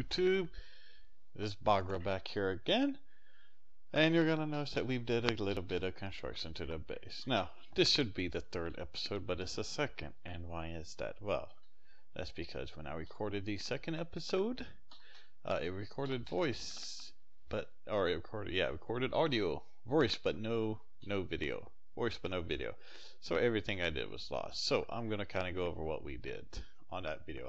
YouTube. This is Bogra back here again, and you're gonna notice that we did a little bit of construction to the base. Now, this should be the third episode, but it's the second. And why is that? Well, that's because when I recorded the second episode, it recorded voice, recorded audio, voice, but no video. Voice, but no video. So everything I did was lost. So I'm gonna kind of go over what we did on that video.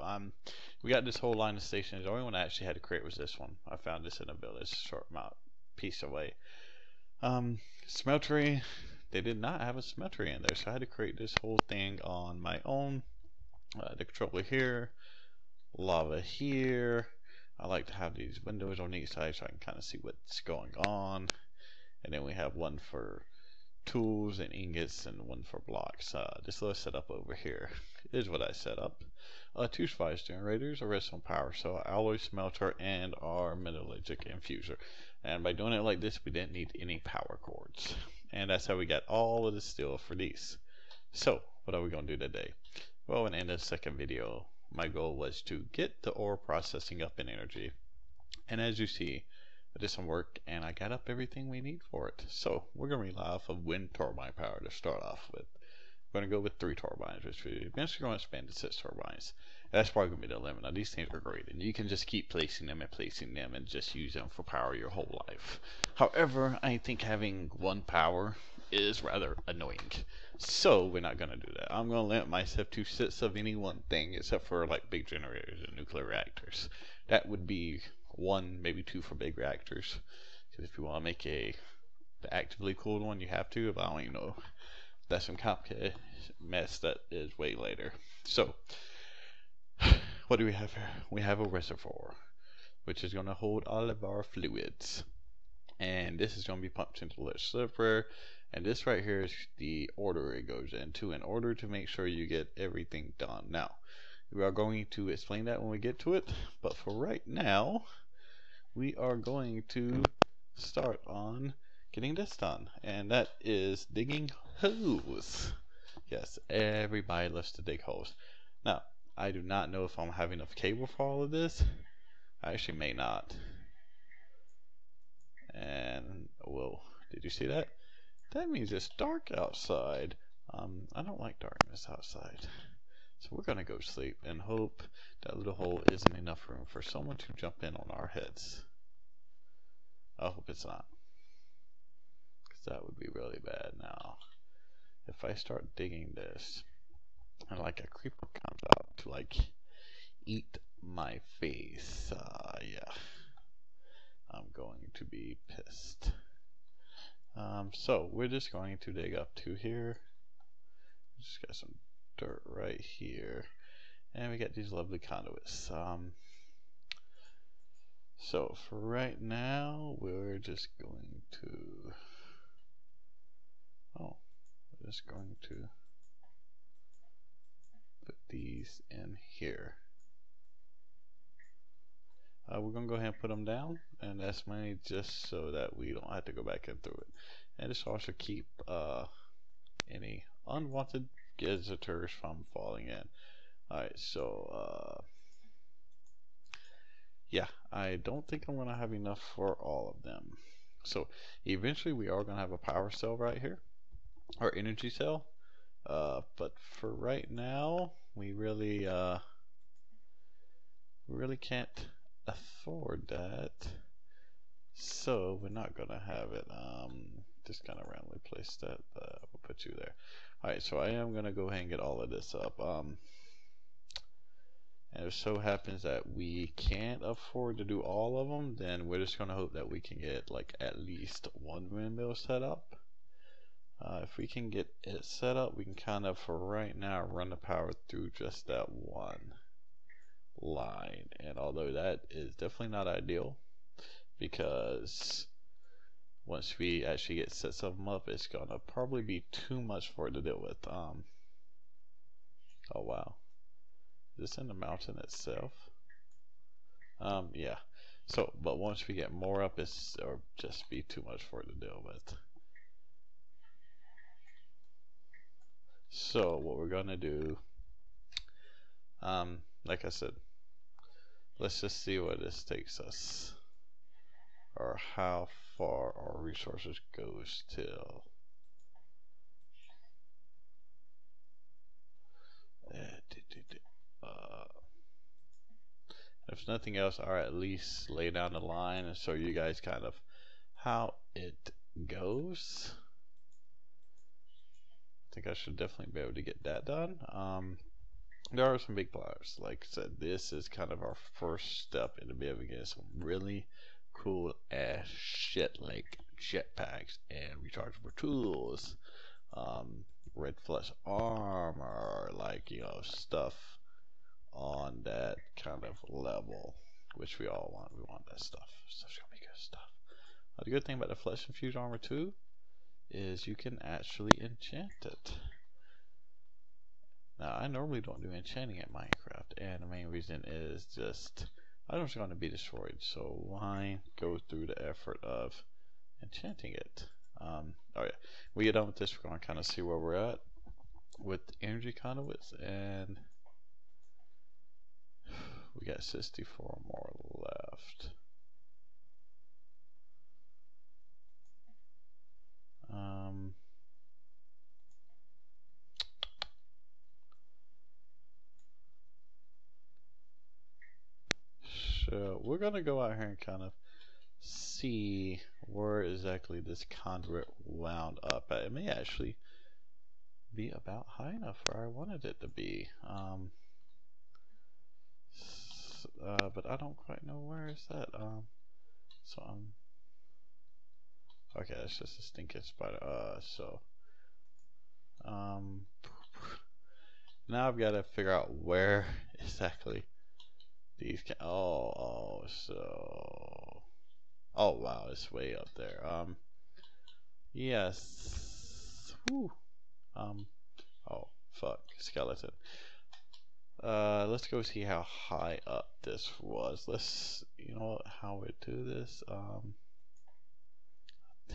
We got this whole line of stations. The only one I actually had to create was this one. I found this in a village, short amount piece away. Smeltery, they did not have a smeltery in there, so I had to create this whole thing on my own. The controller here, lava here. I like to have these windows on each side so I can kind of see what's going on. And then we have one for tools and ingots and one for blocks. This little setup over here is what I set up. 2 spice generators, a redstone power cell, alloy smelter, and our metallurgic infuser. And by doing it like this, we didn't need any power cords. And that's how we got all of the steel for these. So, what are we going to do today? Well, in the second video, my goal was to get the ore processing up in energy. And as you see, I did some work and I got up everything we need for it. So we're going to rely off of wind turbine power to start off with. We're going to go with 3 turbines, which we eventually going to expand to 6 turbines. That's probably going to be the limit. Now these things are great and you can just keep placing them and just use them for power your whole life. However, I think having 1 power is rather annoying. So we're not going to do that. I'm going to limit myself to 6 of any one thing except for like big generators and nuclear reactors. That would be 1, maybe 2 for big reactors. Because if you want to make the actively cooled one, you have to. But I don't even know. That's some complicated mess that is way later. So, what do we have here? We have a reservoir, which is going to hold all of our fluids. And this is going to be pumped into the reservoir. And this right here is the order it goes into in order to make sure you get everything done. Now, we are going to explain that when we get to it. But for right now, we are going to start on getting this done, and that is digging holes. Yes, everybody loves to dig holes. Now, I do not know if I'm having enough cable for all of this. I actually may not. And, whoa, did you see that? That means it's dark outside. I don't like darkness outside. So we're going to go sleep and hope that little hole isn't enough room for someone to jump in on our heads. I hope it's not. Because that would be really bad. Now, if I start digging this, and like a creeper comes out to like eat my face, yeah, I'm going to be pissed. So we're just going to dig up to here. Just got some dirt right here, and we got these lovely conduits. So for right now, we're just going to put these in here. We're gonna go ahead and put them down, and that's mainly just so that we don't have to go back in through it, and just also keep any unwanted visitors from falling in. Alright, so yeah, I don't think I'm gonna have enough for all of them. So eventually we are gonna have a power cell right here, or energy cell. But for right now, we really can't afford that. So we're not gonna have it. Just kind of randomly place that. We'll put you there. Alright, so I am gonna go ahead and get all of this up. And if it so happens that we can't afford to do all of them, then we're just gonna hope that we can get like at least 1 windmill set up. If we can get it set up, we can kind of, for right now, run the power through just that 1 line. And although that is definitely not ideal, because once we actually get sets of them up, it's gonna probably be too much for it to deal with. Oh wow, is this in the mountain itself? Yeah. So, but once we get more up, it'll just be too much for it to deal with. So what we're gonna do, like I said, let's just see where this takes us, or how far our resources goes till. If nothing else, I'll at least lay down the line and show you guys kind of how it goes. I think I should definitely be able to get that done. There are some big players. Like I said, this is kind of our first step into being able to get some really cool ass shit like jetpacks and rechargeable tools, red flesh armor, like, you know, stuff on that kind of level, which we all want. We want that stuff. Stuff's gonna be good stuff. The good thing about the flesh infused armor too is you can actually enchant it. Now, I normally don't do enchanting at Minecraft, and the main reason is just items are going to be destroyed, so why go through the effort of enchanting it? Oh yeah, we get done with this, we're going to kind of see where we're at with energy conduits, and we got 64 more left. So we're gonna go out here and kind of see where exactly this conduit wound up at. It may actually be about high enough where I wanted it to be. But I don't quite know where is that. So okay, that's just a stinking spider. Now I've got to figure out where exactly these can. Oh, wow, it's way up there. Yes. Whew. Oh, fuck, skeleton. Let's go see how high up this was. Let's, you know how we do this. I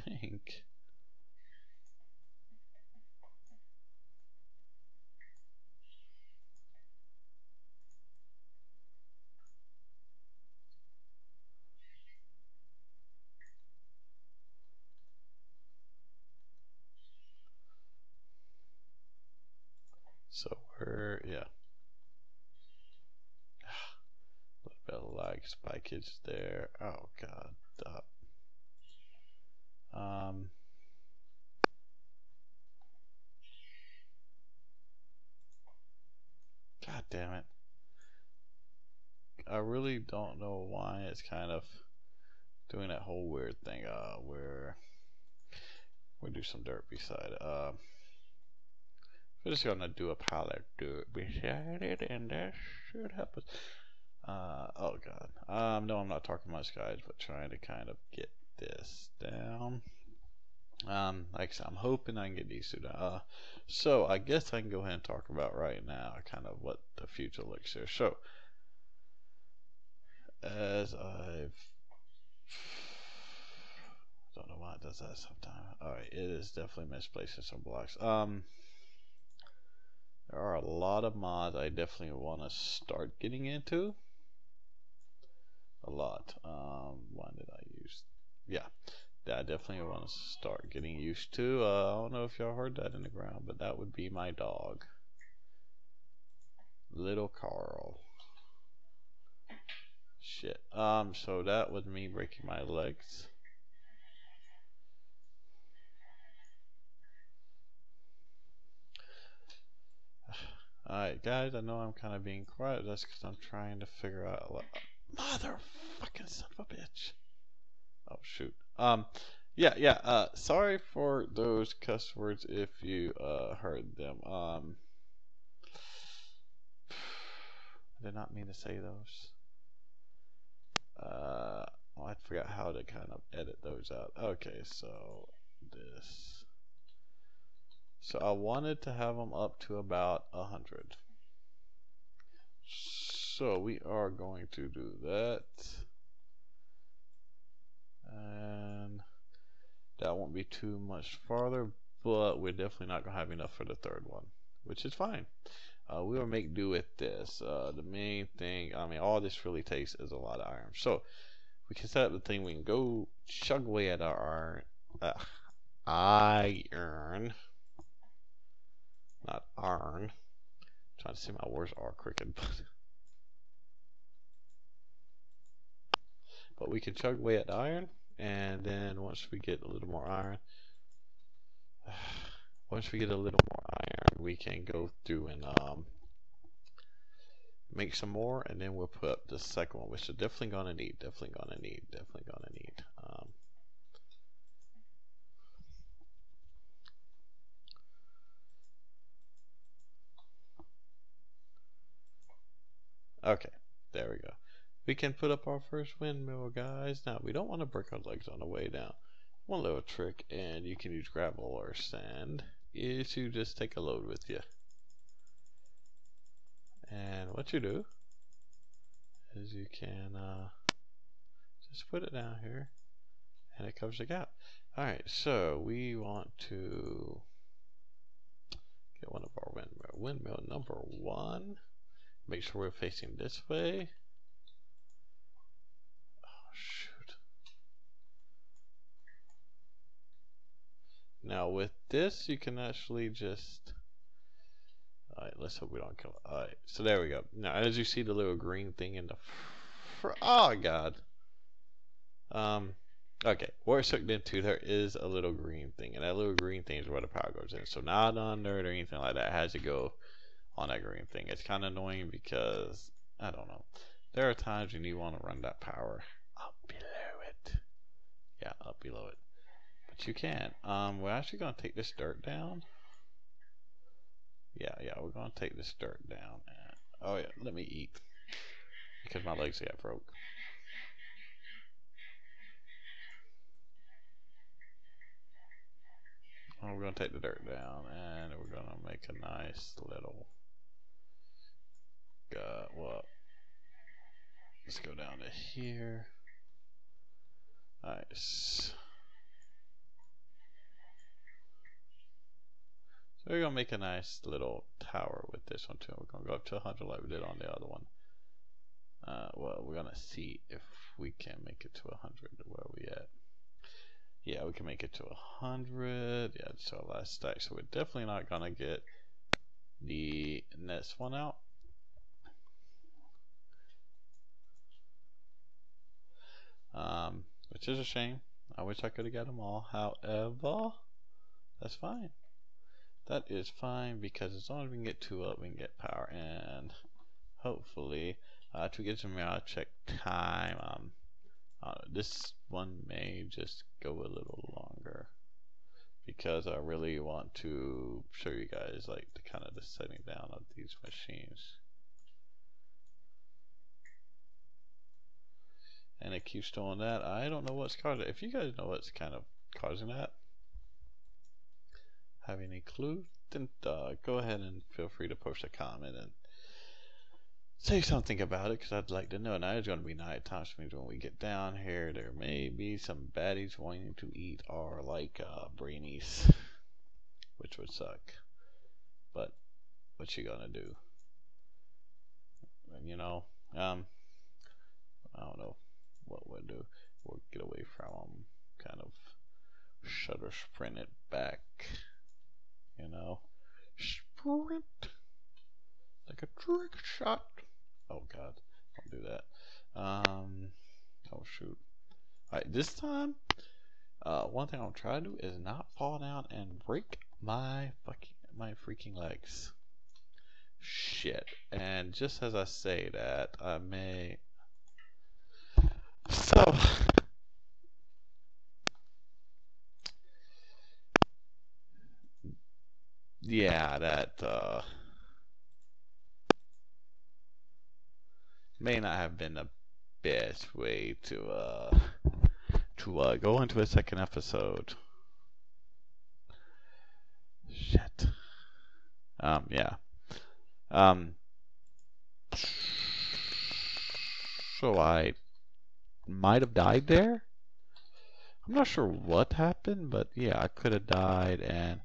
think. So we're, yeah. A little bit of lag spikage there. Oh god. Stop. God damn it. I really don't know why it's kind of doing that whole weird thing. Where we do some dirt beside. We're just gonna do a pallet dirt beside it, and that should help us. Oh god. No, I'm not talking much, guys, but trying to kind of get this down. Like I said, I'm hoping I can get these two down. So I guess I can go ahead and talk about right now kind of what the future looks here. So as I've don't know why it does that sometimes. Alright, it is definitely misplacing some blocks. There are a lot of mods I definitely want to start getting into. A lot. One did I use? Yeah, that I definitely want to start getting used to. I don't know if y'all heard that in the ground, but that would be my dog, little Carl. Shit. So that was me breaking my legs. Alright, guys, I know I'm kind of being quiet. That's because I'm trying to figure out a lot. Motherfucking son of a bitch. Oh, shoot. Yeah, sorry for those cuss words if you, heard them. I did not mean to say those. I forgot how to kind of edit those out. Okay, so this. So I wanted to have them up to about 100. So we are going to do that. And that won't be too much farther, but we're definitely not going to have enough for the third one, which is fine. we will make do with this. The main thing, I mean, all this really takes is a lot of iron. So we can set up the thing. We can go chug away at our iron, not iron. I'm trying to say my words are crooked, but we can chug away at the iron, and then once we get a little more iron, we can go through and make some more, and then we'll put up the second one, which we're definitely gonna need. Okay, there we go. We can put up our first windmill, guys. Now we don't want to break our legs on the way down. One little trick, and you can use gravel or sand, is to just take a load with you. And what you do is you can just put it down here, and it covers the gap. Alright, so we want to get one of our windmill number 1. Make sure we're facing this way. Oh shoot. Now with this you can actually just, alright, let's hope we don't kill it. Alright, so there we go. Now as you see the little green thing in the oh god. Okay, where it's hooked into, there is a little green thing, and that little green thing is where the power goes in. So not under it or anything like that. It has to go on that green thing. It's kind of annoying because, I don't know, there are times when you want to run that power up below it. Yeah, up below it. But you can't. We're actually going to take this dirt down. Yeah, we're going to take this dirt down. And, oh yeah, let me eat, because my legs got broke. We're going to take the dirt down, and we're going to make a nice little, well, let's go down to here. Nice. So we're going to make a nice little tower with this one too. We're going to go up to 100 like we did on the other one. Well, we're going to see if we can make it to 100. Where are we at? Yeah, we can make it to 100. Yeah, it's our last stack. So we're definitely not going to get the next one out. Which is a shame. I wish I could have got them all. However, that's fine. That is fine, because as long as we can get 2 up, we can get power. And hopefully, to get some more, check time. This one may just go a little longer, because I really want to show you guys like the kind of the setting down of these machines. And it keeps doing that. I don't know what's causing it. If you guys know what's kind of causing that, have any clue, then go ahead and feel free to post a comment and say something about it, because I'd like to know. Now it's going to be night time, which means when we get down here, there may be some baddies wanting to eat our brainies, which would suck. But what you gonna do? You know, I don't know what we'll do. We'll get away from them, kind of shutter sprint it back. You know, sprint like a trick shot. Oh god, don't do that. Oh shoot. Alright, this time, one thing I'll try to do is not fall down and break my freaking legs. Shit. And just as I say that, I may. So. Yeah, that, may not have been the best way to go into a second episode. Shit. Yeah. So I might have died there. I'm not sure what happened, but yeah, I could have died, and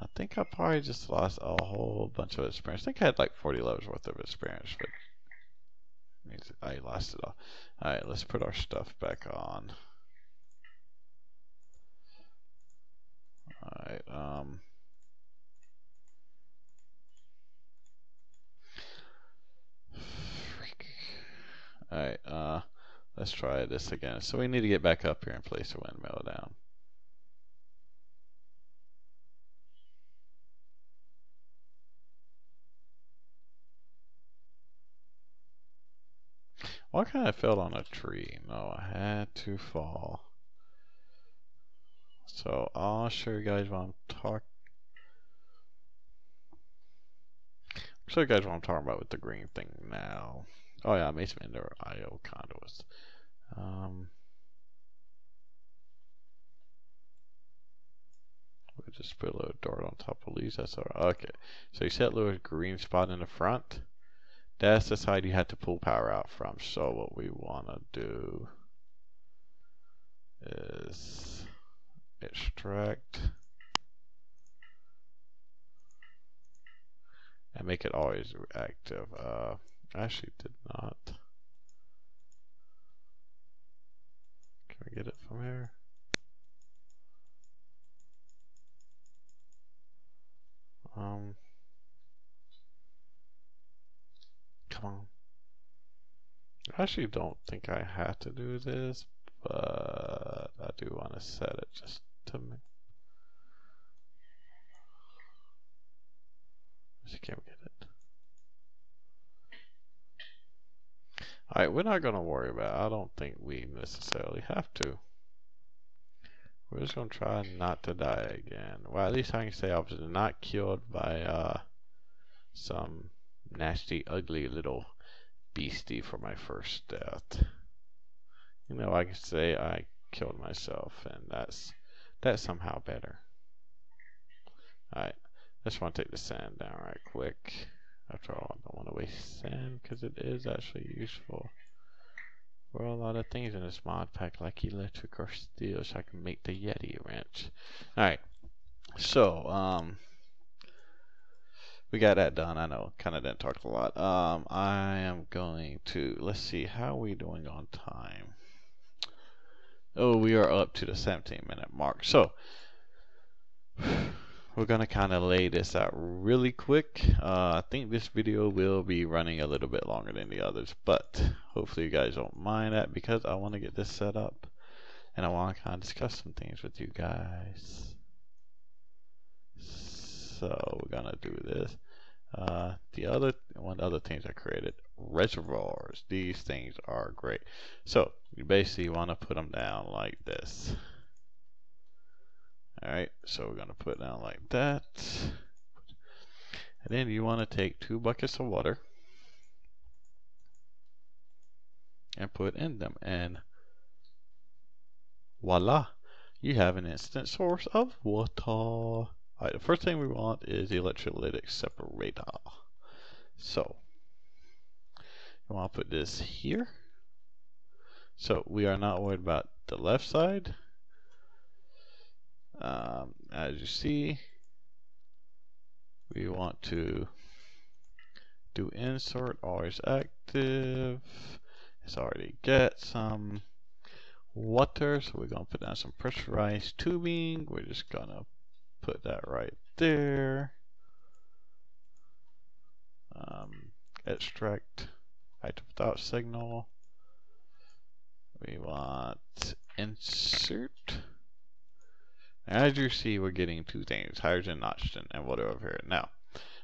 I think I probably just lost a whole bunch of experience. I think I had like 40 levels worth of experience, but means I lost it all. Alright, let's put our stuff back on. Alright, Alright, let's try this again. So we need to get back up here and place the windmill down. Well, I kind of fell on a tree. No, I had to fall. So I'll show you guys what I'm talking. Show you guys what I'm talking about with the green thing now. Oh yeah, Mekanism and Ore conduits. We'll just put a little dart on top of these. That's alright. Okay, so you set a little green spot in the front. That's the side you have to pull power out from. So what we want to do is extract and make it always active. I actually did not. Can we get it from here? Come on. I actually don't think I have to do this, but I do want to set it just to me. Can we get it? Alright, we're not going to worry about it. I don't think we necessarily have to. We're just going to try not to die again. Well, at least I can say I was not killed by some nasty, ugly little beastie for my first death. You know, I can say I killed myself, and that's somehow better. Alright, I just want to take the sand down right quick. After all, I don't want to waste sand because it is actually useful for a lot of things in this mod pack, like electric or steel, so I can make the Yeti wrench. Alright, so we got that done. I know, kind of didn't talk a lot. I am going to, let's see, how are we doing on time? Oh, we are up to the 17-minute mark. So we're gonna kind of lay this out really quick. I think this video will be running a little bit longer than the others, but hopefully you guys don't mind that, because I want to get this set up and I want to kind of discuss some things with you guys. So we're gonna do this. One of the other things I created, reservoirs. These things are great. So you basically want to put them down like this. Alright, so we're going to put it down like that. And then you want to take 2 buckets of water and put in them, and voila, you have an instant source of water. Alright, the first thing we want is the electrolytic separator. So you want to put this here. So we are not worried about the left side. As you see, we want to do insert, always active. It's already got some water, so we're going to put down some pressurized tubing. We're just going to put that right there. Extract active without signal. We want insert. As you see, we're getting 2 things, hydrogen and oxygen, and water over here. Now,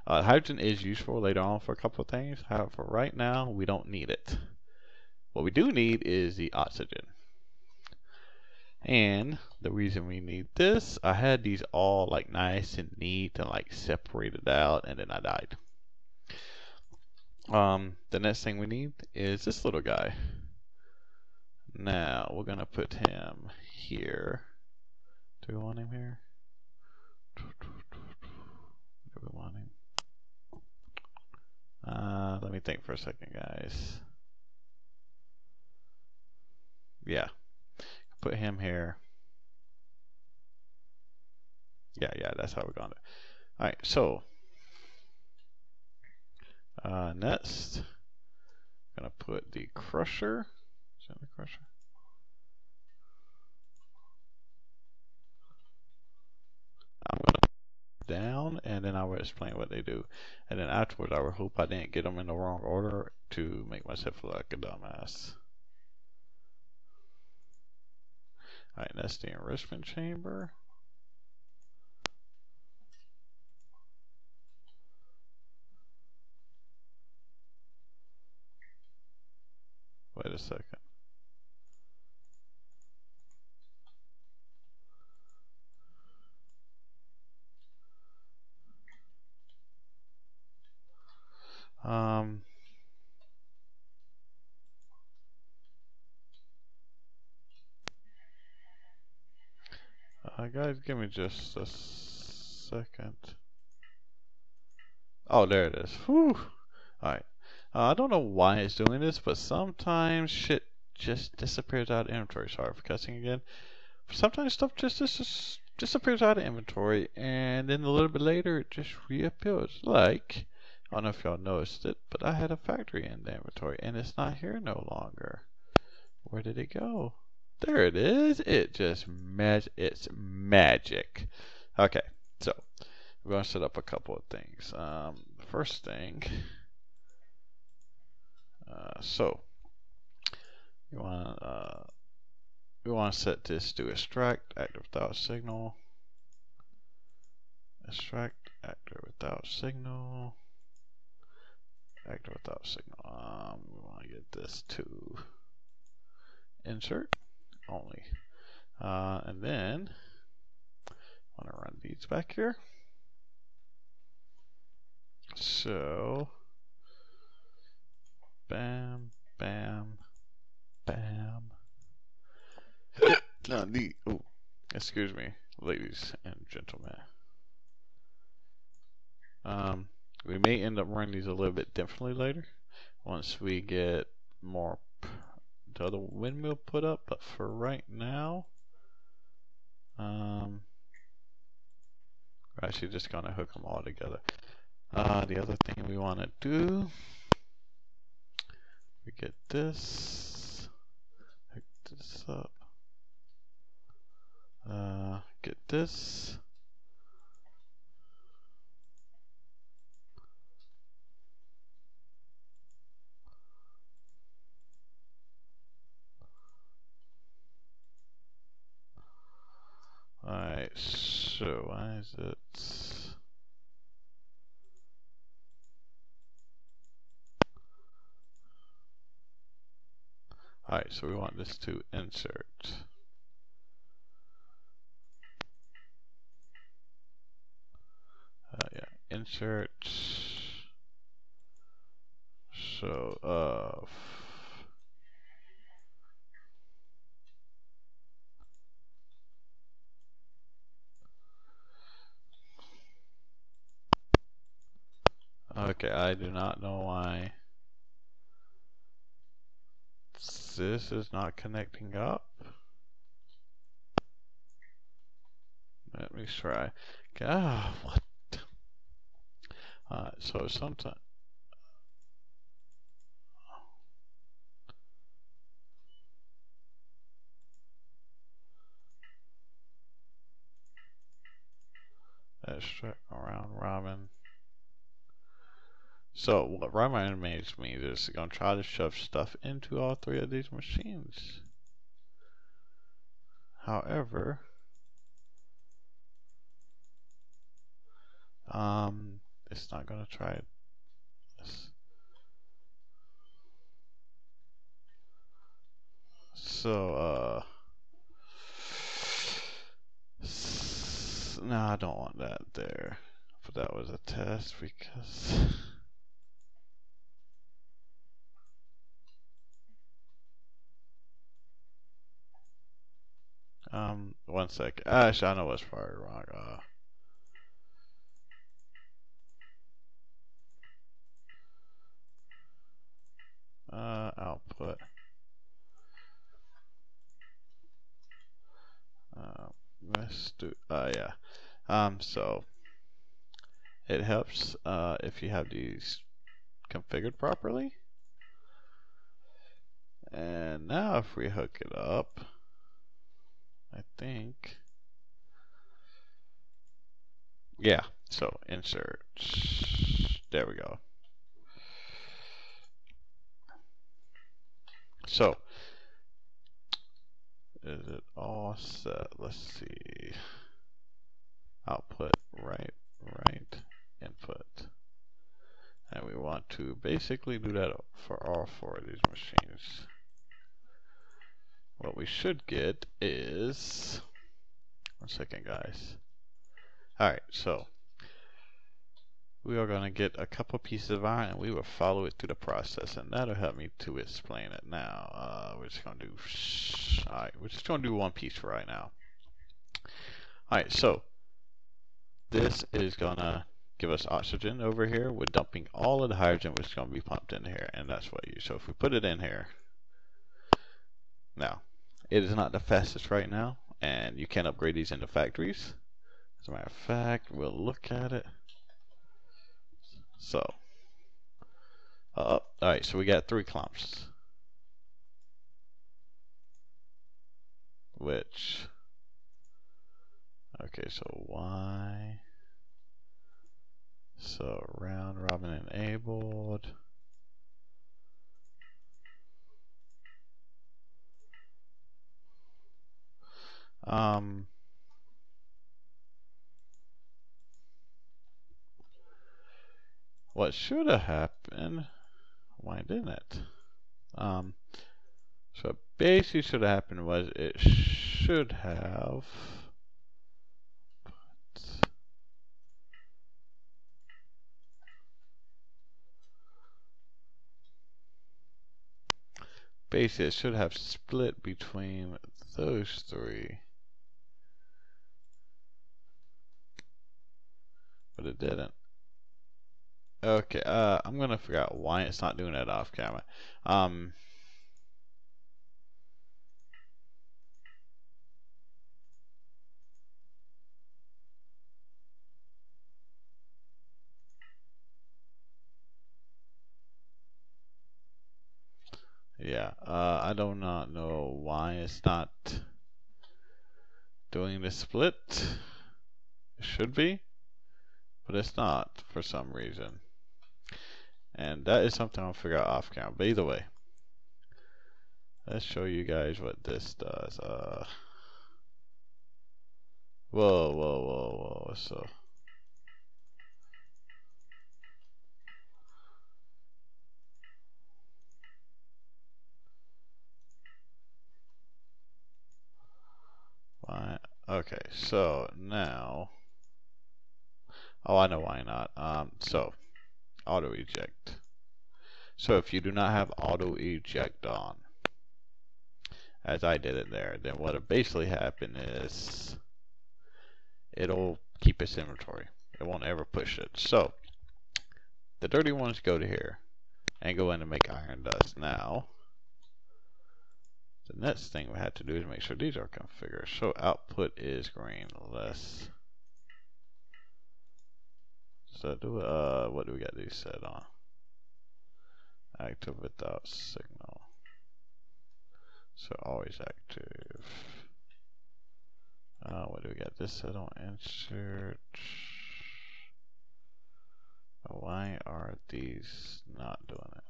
hydrogen is useful later on for a couple of things. However, right now, we don't need it. What we do need is the oxygen. And the reason we need this, I had these all like nice and neat and like separated out, and then I died. The next thing we need is this little guy. Now, we're going to put him here. Do we want him here? Do we want him? Let me think for a second, guys. Yeah. Put him here. Yeah, that's how we're going to. Alright, so next, I'm gonna put the crusher. Is that the crusher? I'm gonna put it down, and then I will explain what they do, and then afterwards I will hope I didn't get them in the wrong order to make myself look like a dumbass. Alright, that's the enrichment chamber. Wait a second. Guys, give me just a second. Oh, there it is. Whew. Alright. I don't know why it's doing this, but sometimes shit just disappears out of inventory. Sorry for cussing again. Sometimes stuff just disappears out of inventory, and then a little bit later it just reappears. Like, I don't know if y'all noticed it, but I had a factory in the inventory, and it's not here no longer. Where did it go? There it is. It just it's magic. Okay, so we're going to set up a couple of things. First thing, so we want to set this to extract active without signal. Extract active without signal. Active without signal. We want to get this to insert only, and then I want to run these back here. So, bam, bam, bam. Oh, excuse me, ladies and gentlemen. We may end up running these a little bit differently later once we get more the other windmill put up, but for right now, we're actually just gonna hook them all together. The other thing we want to do, we get this, hook this up, get this, alright, so why is it? Alright, so we want this to insert. Yeah, insert. So, okay, I do not know why this is not connecting up. Let me try. Ah, what? So sometimes. Extract around robin. So what Rama means is going to try to shove stuff into all three of these machines. However, it's not going to try this. So, no, I don't want that there. But that was a test because. One sec. Actually, I know what's probably wrong. Output. Let's do. Yeah. So it helps if you have these configured properly. And now if we hook it up, I think, yeah, so insert, there we go. So, is it all set? Let's see. Output, right, input. And we want to basically do that for all 4 of these machines. What we should get is, 1 second guys. Alright, so we are going to get a couple pieces of iron and we will follow it through the process, and that'll help me to explain it now. We're just going to do, alright, we're just going to do 1 piece for right now. Alright, so this is going to give us oxygen over here. We're dumping all of the hydrogen which is going to be pumped in here, and that's what you, so if we put it in here, now it is not the fastest right now, and you can upgrade these into factories. As a matter of fact, we'll look at it. So, alright, so we got 3 clumps. Which, okay, so Y. So, round robin enabled. What should have happened, why didn't it? So basically should have happened was it should have basically it should have split between those 3. But it didn't. Okay, I'm gonna figure out why it's not doing that off camera. Yeah, I do not know why it's not doing the split. It should be, but it's not for some reason. And that is something I'll figure out off camera. But either way, let's show you guys what this does. Whoa. So, why? Okay, so now, oh, I know why not. So, auto eject. So if you do not have auto eject on, as I did it there, then what'll basically happen is it'll keep its inventory. It won't ever push it. So the dirty ones go to here and go in and make iron dust. Now the next thing we have to do is make sure these are configured. So output is green. Less. So do what do we got these set on? Active without signal. So always active. What do we got? This set on insert. Why are these not doing it?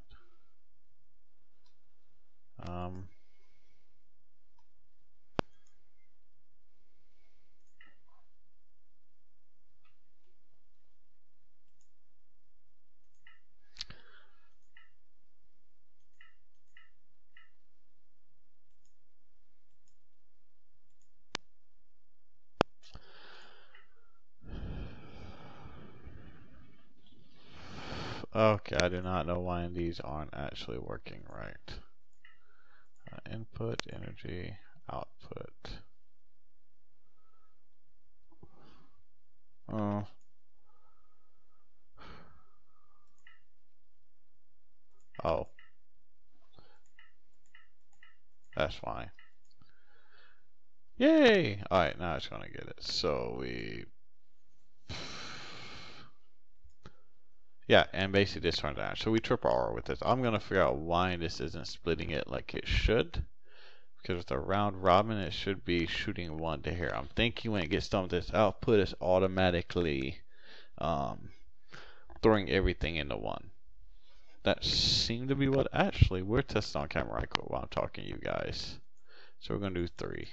Okay, I do not know why these aren't actually working right. Input, energy, output. Oh. That's why. Yay! Alright, now it's gonna get it. So we Yeah, and basically this turns down. So we triple R with this. I'm gonna figure out why this isn't splitting it like it should. Because with the round robin, it should be shooting one to here. I'm thinking when it gets done with this output, it's automatically throwing everything into one. That seemed to be what actually we're testing on camera right quick while I'm talking to you guys. So we're gonna do 3.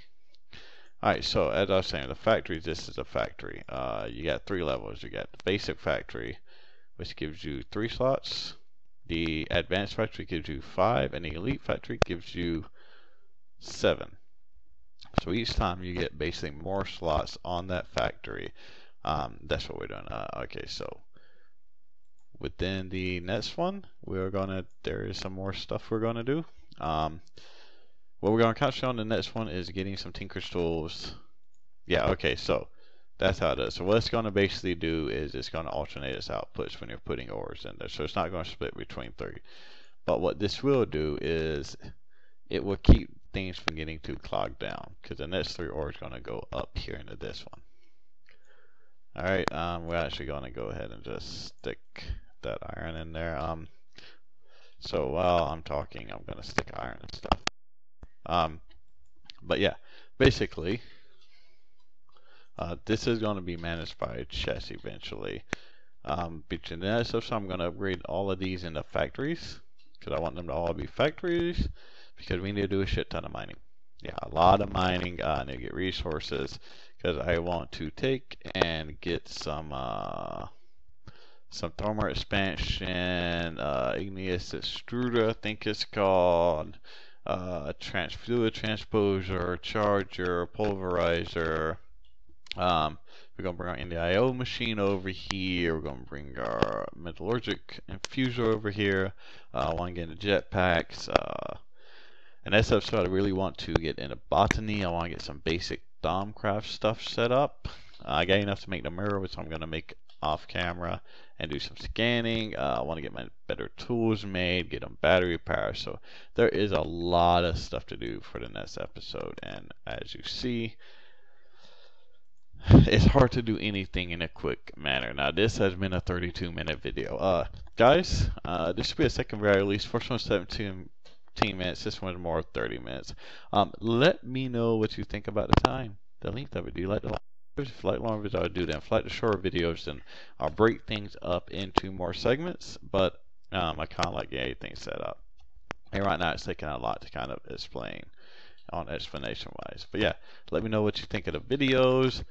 Alright, so as I was saying, the factory, this is a factory. You got 3 levels. You got the basic factory, which gives you 3 slots. The advanced factory gives you 5, and the elite factory gives you 7. So each time you get basically more slots on that factory. That's what we're doing. Okay, so within the next one, there is some more stuff we're gonna do. What we're gonna concentrate on the next one is getting some Tinker's tools. Yeah, okay, so that's how it is. So what it's gonna basically do is it's gonna alternate its outputs when you're putting ores in there. So it's not gonna split between 3. But what this will do is it will keep things from getting too clogged down, because the next 3 ores are gonna go up here into this one. Alright, we're actually gonna go ahead and just stick that iron in there. So while I'm talking, I'm gonna stick iron and stuff. But yeah, basically, this is going to be managed by chess eventually. Between that stuff, so I'm going to upgrade all of these into factories, because I want them to all be factories, because we need to do a shit ton of mining. Yeah, a lot of mining. I need to get resources, because I want to take and get some thermal expansion, igneous extruder, I think it's called. Fluid transposer, charger, pulverizer. We're gonna bring our NDIO machine over here. We're gonna bring our metallurgic infuser over here. I want to get into jetpacks. And that's episode I really want to get into botany. I want to get some basic Domcraft stuff set up. I got enough to make the mirror, which I'm gonna make off camera and do some scanning. I want to get my better tools made, get them battery power. So there is a lot of stuff to do for the next episode, and as you see, it's hard to do anything in a quick manner. Now this has been a 32-minute video. Guys, this should be a second video release. First one's 17 minutes, this one's more 30 minutes. Let me know what you think about the time, the length of it. Do you like the if you like long videos, I'll do them. If you like the short videos, then I'll break things up into more segments. But I kind of like getting things set up. And right now, it's taking a lot to kind of explain on explanation-wise. But yeah, let me know what you think of the videos.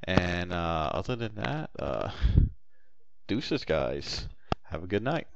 And other than that, deuces, guys. Have a good night.